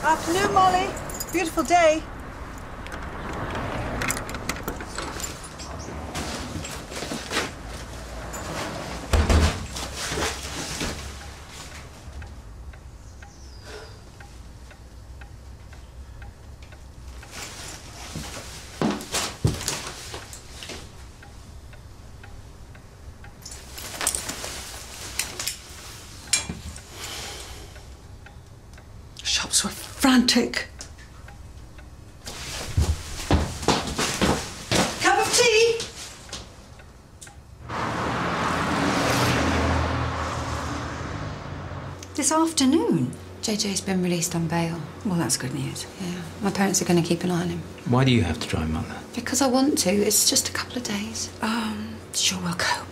Afternoon, Molly. Beautiful day. Shops were frantic. Cup of tea? This afternoon? JJ's been released on bail. Well, that's good news. Yeah, my parents are going to keep an eye on him. Why do you have to drive, Mother? Because I want to. It's just a couple of days. Sure we'll cope.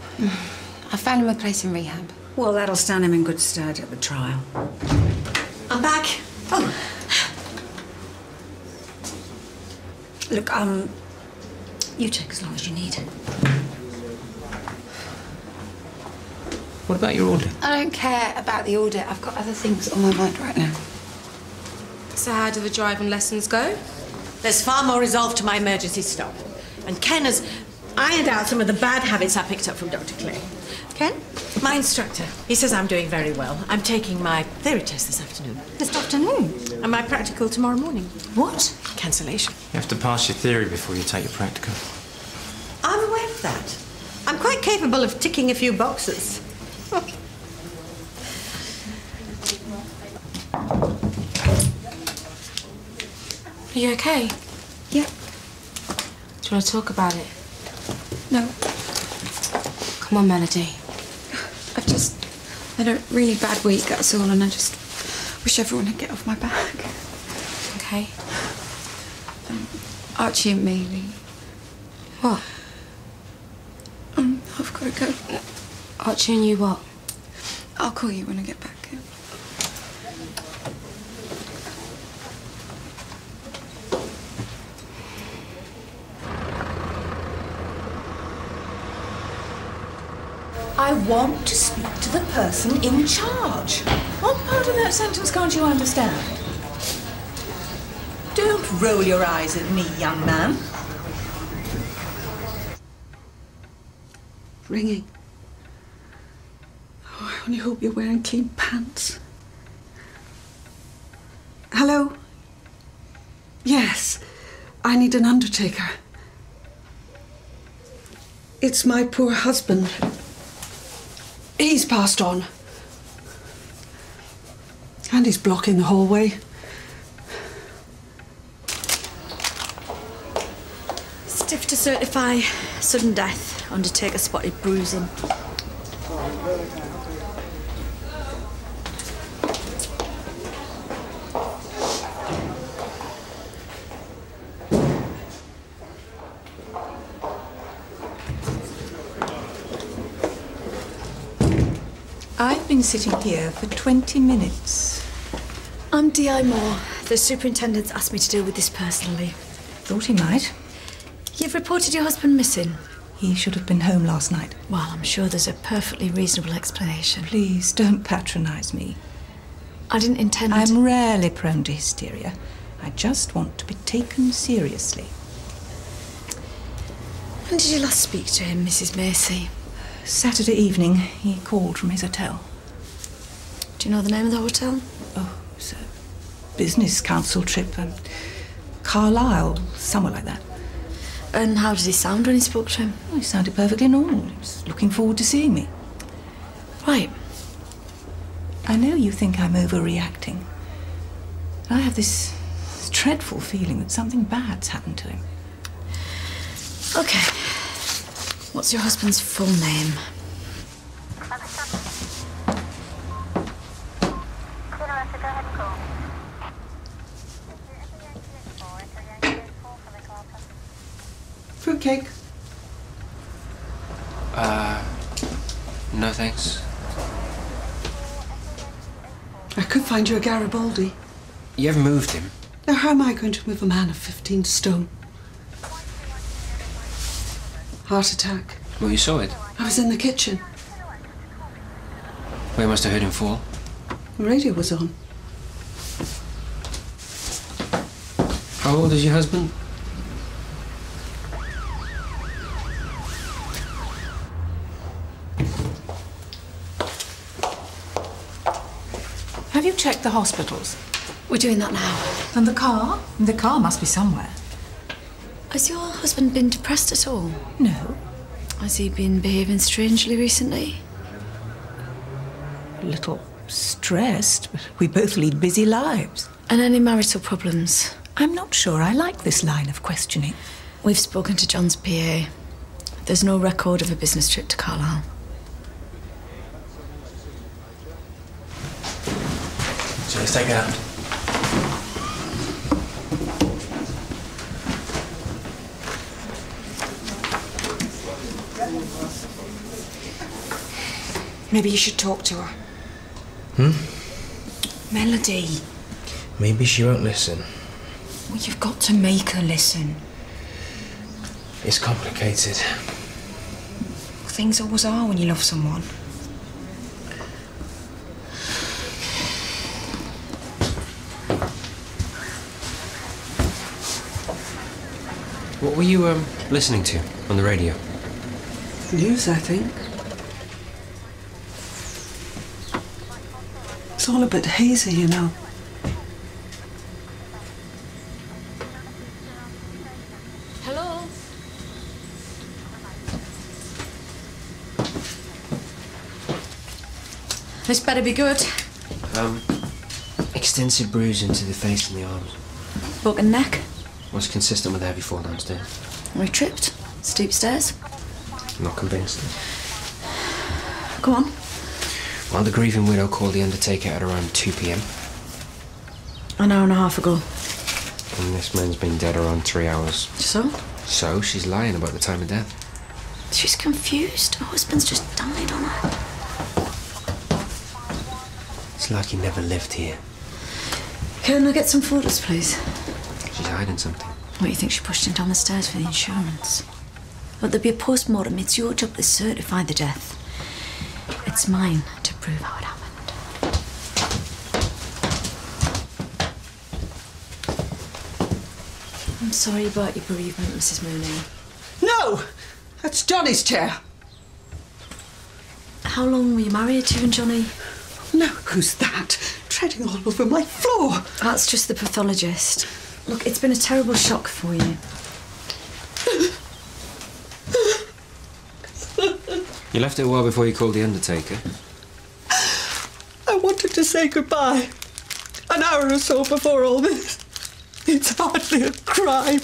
I found him a place in rehab. Well, that'll stand him in good stead at the trial. I'm back. Oh. Look, you take as long as you need. What about your audit? I don't care about the audit. I've got other things on my mind right now. So how do the driving lessons go? There's far more resolve to my emergency stop. And Ken has ironed out some of the bad habits I picked up from Dr. Clay. Ken? My instructor. He says I'm doing very well. I'm taking my theory test this afternoon. This afternoon? And my practical tomorrow morning. What? Cancellation. You have to pass your theory before you take your practical. I'm aware of that. I'm quite capable of ticking a few boxes. Are you okay? Yeah. Do you want to talk about it? No. Come on, Melody. I've just had a really bad week, that's all, and I just wish everyone would get off my back. Okay. Archie and Maylie. What? I've got to go. Archie and you what? I'll call you when I get back. I want to speak to the person in charge. What part of that sentence can't you understand? Don't roll your eyes at me, young man. Ringing. Oh, I only hope you're wearing clean pants. Hello? Yes, I need an undertaker. It's my poor husband. He's passed on. And he's blocking the hallway. Stiff to certify sudden death. Undertaker spotted bruising. I've been sitting here for 20 minutes. I'm D.I. Moore. The superintendent's asked me to deal with this personally. Thought he might. You've reported your husband missing. He should have been home last night. Well, I'm sure there's a perfectly reasonable explanation. Please don't patronise me. I didn't intend I'm rarely prone to hysteria. I just want to be taken seriously. When did you last speak to him, Mrs. Macy? Saturday evening, he called from his hotel. Do you know the name of the hotel? Oh, it's a business council trip. Carlisle, somewhere like that. And how did he sound when he spoke to him? Oh, he sounded perfectly normal. He was looking forward to seeing me. Right. I know you think I'm overreacting. I have this dreadful feeling that something bad's happened to him. Okay. What's your husband's full name? Fruitcake. No thanks. I could find you a Garibaldi. You haven't moved him? Now, how am I going to move a man of 15 stone? Heart attack. Well, you saw it. I was in the kitchen. Well, you must have heard him fall. The radio was on. How old is your husband? Have you checked the hospitals? We're doing that now. And the car? The car must be somewhere. Has your husband been depressed at all? No. Has he been behaving strangely recently? A little stressed, but we both lead busy lives. And any marital problems? I'm not sure I like this line of questioning. We've spoken to John's PA. There's no record of a business trip to Carlisle. So let's take it out. Maybe you should talk to her. Melody. Maybe she won't listen. Well, you've got to make her listen. It's complicated. Things always are when you love someone. What were you listening to on the radio? News, I think. It's all a bit hazy, you know. Hello? This better be good. Extensive bruising to the face and the arms. Broken neck? Was consistent with a heavy fall downstairs. We tripped. Steep stairs. Not convinced. Go on. Well, the grieving widow called the undertaker at around 2 p.m. An hour and a half ago. And this man's been dead around 3 hours. So? So she's lying about the time of death. She's confused. Her husband's just died on her. It's like he never lived here. Can I get some photos, please? She's hiding something. What, you think she pushed him down the stairs for the insurance? But there'll be a post-mortem. It's your job to certify the death. It's mine to prove how it happened. I'm sorry about your bereavement, Mrs. Mooney. No! That's Johnny's chair. How long were you married to you and Johnny? No, who's that? Treading all over my floor. That's just the pathologist. Look, it's been a terrible shock for you. You left it a while before you called the undertaker. I wanted to say goodbye. An hour or so before all this. It's hardly a crime.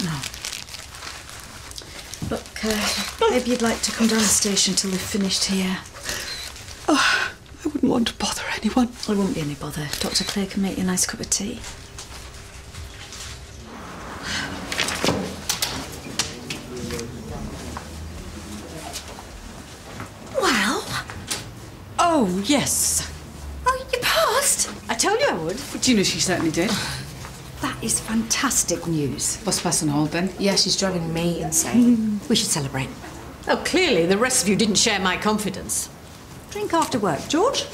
No. Look, maybe you'd like to come down the station till they've finished here. Oh, I wouldn't want to bother anyone. There won't be any bother. Dr. Clay can make you a nice cup of tea. Well? Oh, yes. Oh, you passed? I told you I would. Do you know she certainly did? That is fantastic news. What's passing all then? Yeah, she's driving me insane. We should celebrate. Oh, clearly the rest of you didn't share my confidence. Drink after work. George?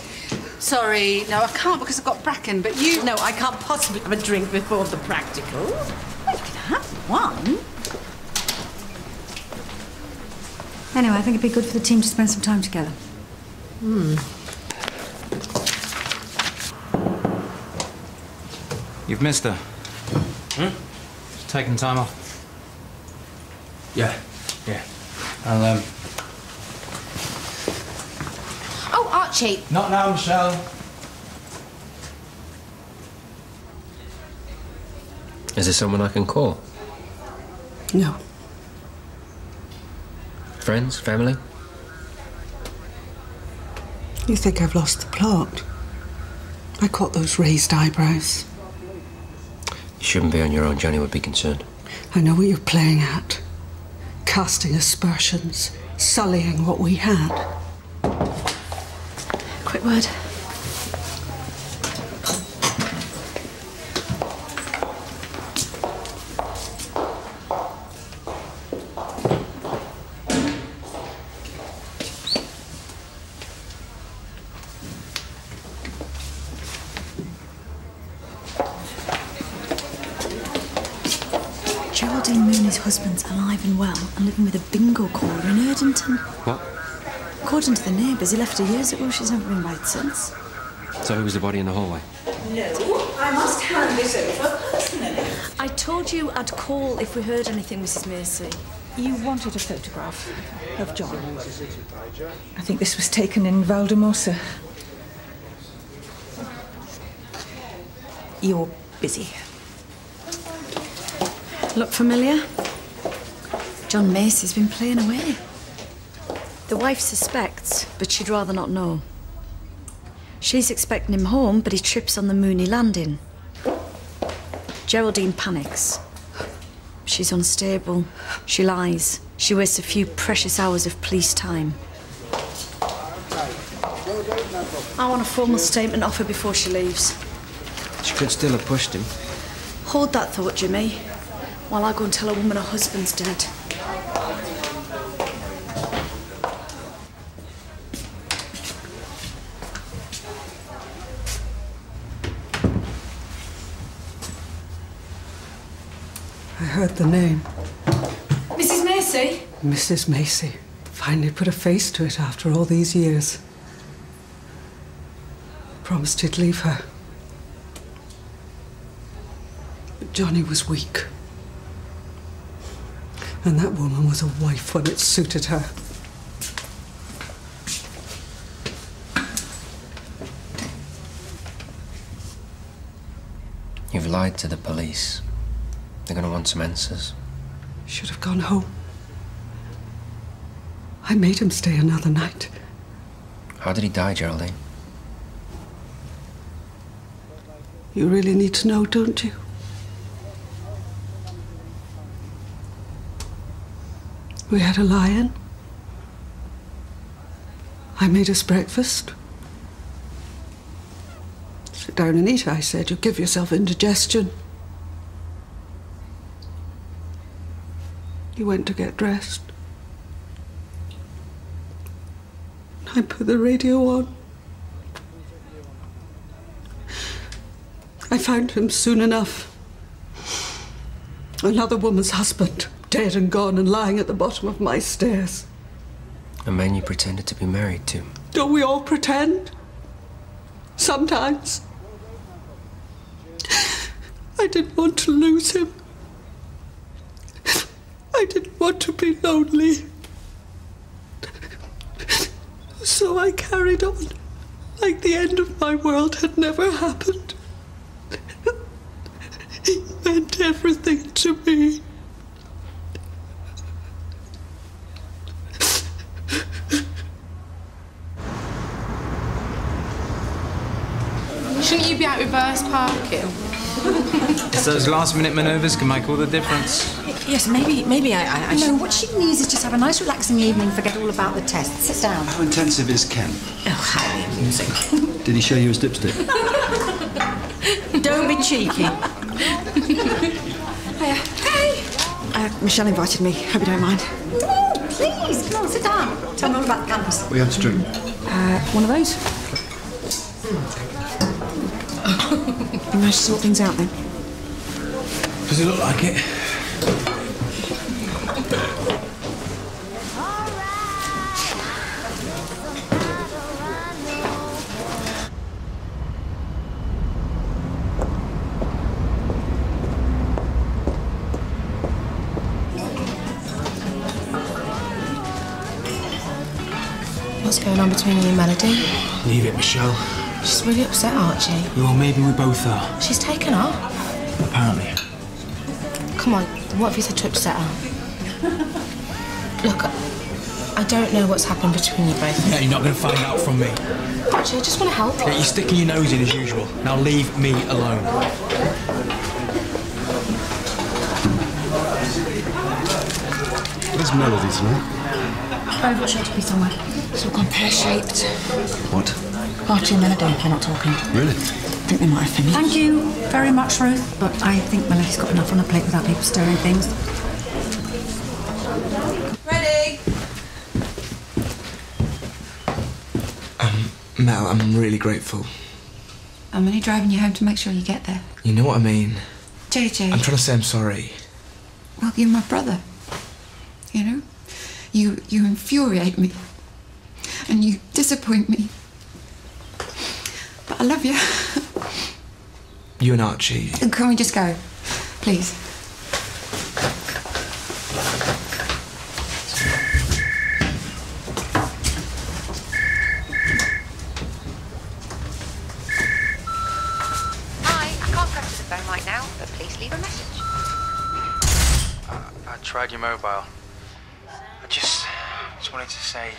Sorry, no, I can't because I've got Bracken, but you... No, I can't possibly have a drink before the practical. Well, you can have one. Anyway, I think it'd be good for the team to spend some time together. You've missed her. She's taking time off. Yeah. I'll, Oh, Archie! Not now, Michelle. Is there someone I can call? No. Friends? Family? You think I've lost the plot? I caught those raised eyebrows. You shouldn't be on your own. Johnny would be concerned. I know what you're playing at. Casting aspersions, sullying what we had. Quick word. Geraldine Mooney's husband's alive and well and living with a bingo caller in Erdington. What? According to the neighbours, he left her years ago. She's never been right since. So who was the body in the hallway? No, I must hand this over personally. I told you I'd call if we heard anything, Mrs. Macy. You wanted a photograph of John. I think this was taken in Valdemosa. You're busy. Look familiar? John Macy's been playing away. The wife suspects, but she'd rather not know. She's expecting him home, but he trips on the Mooney landing. Geraldine panics. She's unstable. She lies. She wastes a few precious hours of police time. I want a formal statement off her before she leaves. She could still have pushed him. Hold that thought, Jimmy, while I go and tell a woman her husband's dead. I heard the name. Mrs. Macy? Mrs. Macy. Finally put a face to it after all these years. Promised he'd leave her. But Johnny was weak. And that woman was a wife when it suited her. You've lied to the police. They're going to want some answers. Should have gone home. I made him stay another night. How did he die, Geraldine? You really need to know, don't you? We had a lie-in. I made us breakfast. Sit down and eat, I said. You give yourself indigestion. He went to get dressed. I put the radio on. I found him soon enough. Another woman's husband, dead and gone and lying at the bottom of my stairs. A man you pretended to be married to. Don't we all pretend? Sometimes. I didn't want to lose him. I didn't want to be lonely. So I carried on, like the end of my world had never happened. He meant everything to me. Shouldn't you be out reverse parking? It's those last-minute manoeuvres can make all the difference. Yes, maybe I should... No, what she needs is just have a nice relaxing evening, forget all about the test. Sit down. How intensive is Ken? Oh, highly amusing. Did he show you his dipstick? Don't be cheeky. Hiya. Hey! Michelle invited me. Hope you don't mind. Oh, please, come on, sit down. Tell me all about the campus. What do you have to drink? One of those. You managed to sort things out then? Does it look like it? What's going on between you and Melody? Leave it, Michelle. She's really upset, Archie. Well, maybe we both are. She's taken off. Apparently. Come on, what have you said to upset her? Look, I don't know what's happened between you both. Yeah, you're not going to find out from me. Archie, I just want to help you. Yeah, you're sticking your nose in as usual. Now leave me alone. Where's Melody tonight? I've got sure to be somewhere. It's all gone pear-shaped. What? Archie and Melody are not talking. Really? I think they might have finished. Thank you very much, Ruth. But I think Melody's got enough on her plate without people stirring things. Ready? Mel, I'm really grateful. I'm only driving you home to make sure you get there. You know what I mean? JJ. I'm trying to say I'm sorry. Well, you're my brother. You know? You infuriate me. And you disappoint me. But I love you. You and Archie. And can we just go? Please. I tried your mobile. I just wanted to say...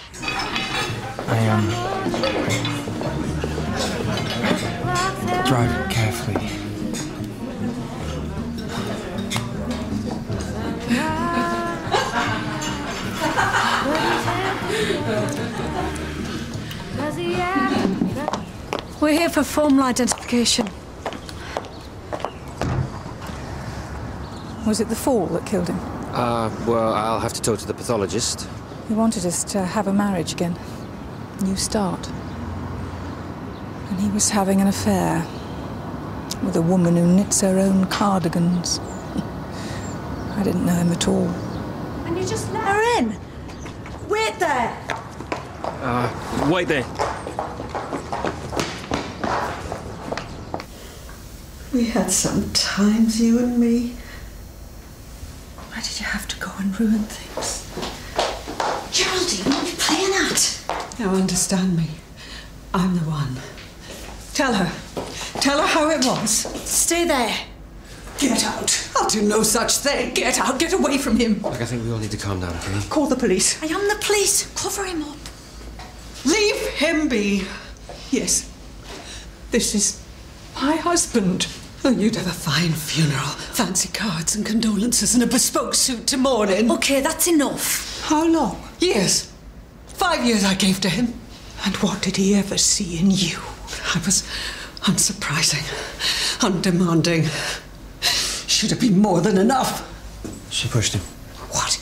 drive carefully. We're here for formal identification. Was it the fall that killed him? Well, I'll have to talk to the pathologist. He wanted us to have a marriage again. New start. And he was having an affair with a woman who knits her own cardigans. I didn't know him at all. And you just let her in? Wait there! Wait there. We had some times, you and me. Why did you have to go and ruin things? Geraldine, what are you playing at? Now understand me. I'm the one. Tell her. Tell her how it was. Stay there. Get out. I'll do no such thing. Get out. Get away from him. Look, I think we all need to calm down, okay? Call the police. I am the police. Cover him up. Leave him be. Yes. This is my husband. Oh, you'd have a fine funeral. Fancy cards and condolences and a bespoke suit to morning. OK, that's enough. How long? Years. 5 years I gave to him. And what did he ever see in you? I was unsurprising, undemanding. Should have been more than enough. She pushed him. What?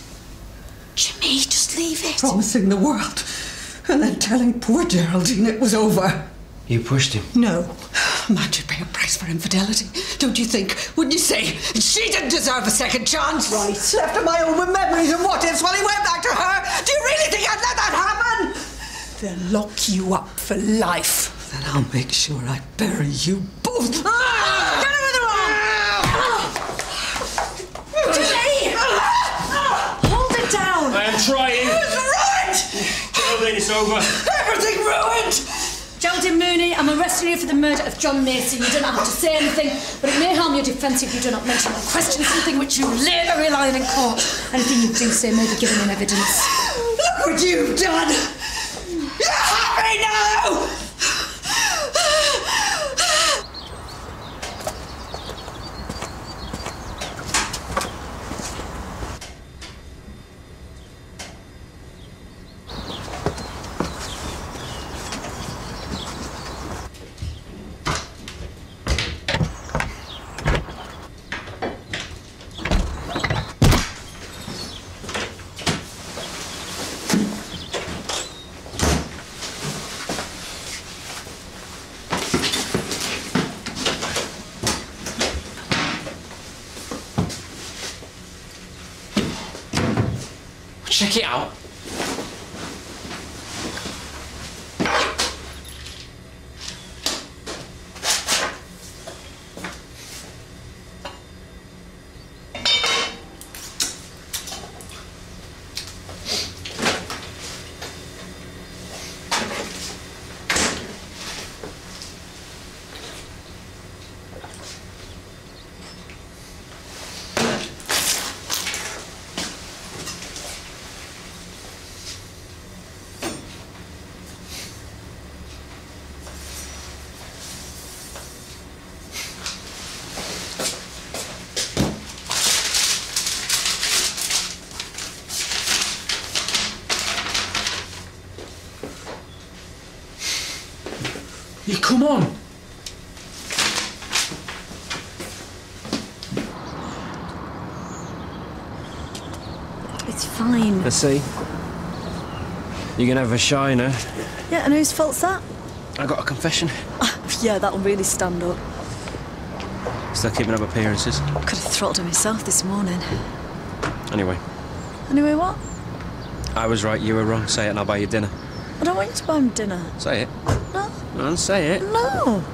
Jimmy, just leave it. Promising the world. And then telling poor Geraldine it was over. You pushed him? No. A man should pay a price for infidelity. Don't you think? Wouldn't you say? She didn't deserve a second chance. Right. Left of my own with memories and what ifs while he went back to her. Do you really think I'd let that happen? They'll lock you up for life. Then I'll make sure I bury you both. Get her in the room! Jimmy! Hold it down. I am trying. It's ruined! Geraldine, it's over. Everything ruined! Geraldine Mooney, I'm arresting you for the murder of John Macy. You don't have to say anything, but it may harm your defence if you do not mention or question something which you later rely on in court. Anything you do say may be given in evidence. Look what you've done! You're happy now! Check it out. Yeah, come on. It's fine. Let's see. You're gonna have a shiner. Yeah, and whose fault's that? I got a confession. Yeah, that'll really stand up. Still keeping up appearances. Could have throttled him myself this morning. Anyway. Anyway, what? I was right, you were wrong. Say it and I'll buy you dinner. I don't want you to buy him dinner. Say it. No. Go on, say it. No.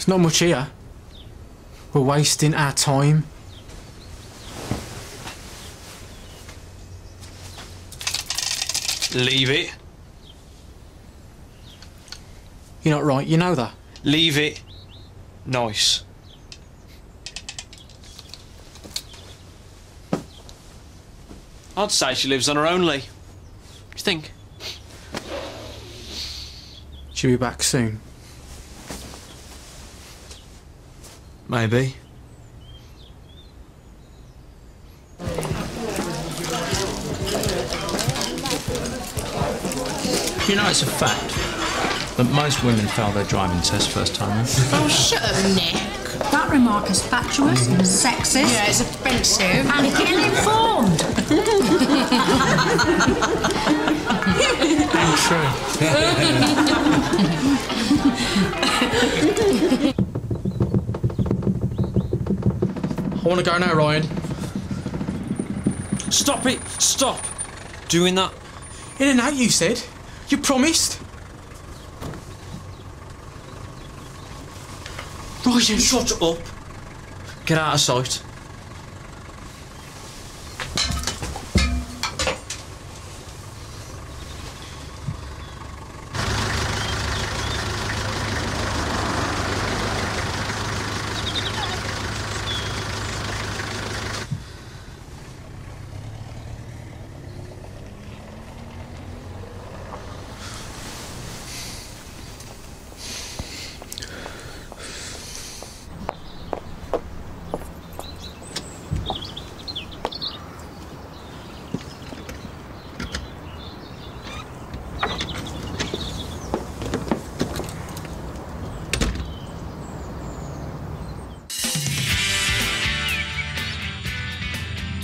Not much here. We're wasting our time. Leave it. You're not right, you know that. Leave it. Nice. I'd say she lives on her own, Lee. Do you think? She'll be back soon. Maybe. You know, it's a fact that most women fail their driving test first time. Oh, shut up, Nick. That remark is fatuous, sexist. Yeah, it's offensive. And ill-informed. I want to go now, Ryan. Stop it! Stop doing that. In and out, you said. You promised. Ryan, shut up. Get out of sight.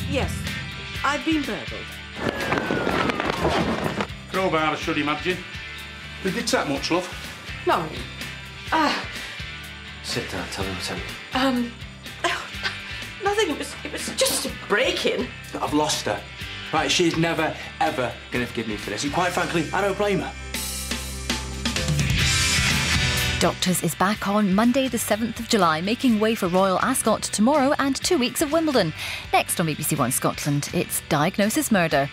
Yes, I've been burgled. Crowbar, I should imagine. Did it take much, love? No. Sit down, tell me what's happening. Nothing. It was just a break-in. I've lost her. Right, she's never, ever going to forgive me for this. And quite frankly, I don't blame her. Doctors is back on Monday the 7th of July, making way for Royal Ascot tomorrow and 2 weeks of Wimbledon. Next on BBC1 Scotland, it's Diagnosis Murder.